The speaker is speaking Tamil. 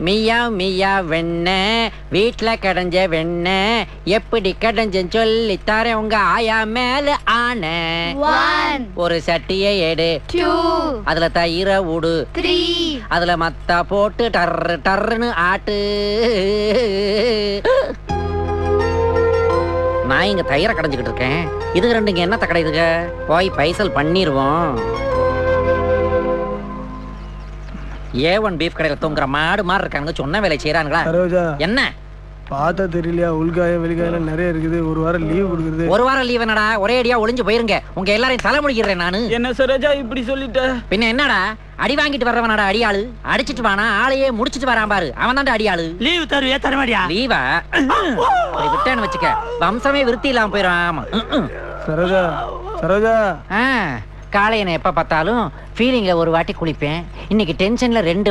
மியா மியா வெண்ண வீட்டுல கடைஞ்ச வெண்ண எப்படி கடைஞ்சன்னு சொல்லி தரேன் உங்க ஆயா மேல ஆன. ஒரு சட்டியை எடு, அதுல தயிர ஊடு, அதுல மத்தா போட்டு டர்ரு டர்ருன்னு ஆட்டு. நான் இங்க தயிர கடைஞ்சுக்கிட்டு இருக்கேன், இதுக்கு ரெண்டுங்க என்னத்த கடையுதுங்க? போய் பைசல் பண்ணிருவோம். A1 பீஃப் கடையில தூங்குற மாடு மாதிரி இருக்கானுங்க, சொன்ன வேலை செய்யறானுங்களா? என்ன பார்த்தா தெரியலையா? உள்காயம் வெளிக்காயம் நிறைய இருக்குது. ஒரு வாரம் லீவ் கொடுக்குறது. ஒரு வாரம் லீவ் என்னடா? ஒரே அடியா ஒளிஞ்சு போயிருங்க. உங்க எல்லாரையும் தலை முடிக்கிறேன் நானு. என்ன சரோஜா இப்படி சொல்லிட்ட? பின்ன என்னடா, அடி வாங்கிட்டு வர்றவனடா அடியாளு. அடிச்சிட்டு வானா ஆளையே முடிச்சிட்டு வரான் பாரு, அவன் தான்டா அடியாளு. லீவ் தருவியா தரமாடியா? லீவா விட்டேன்னு வச்சுக்க, வம்சமே விருத்தி இல்லாம போயிடும். ஆமா சரோஜா சரோஜா, காலையின எப்ப பார்த்தாலும் ஃபீலிங்ல ஒரு வாட்டி குளிப்பேன். இன்னைக்கு டென்ஷன்ல 2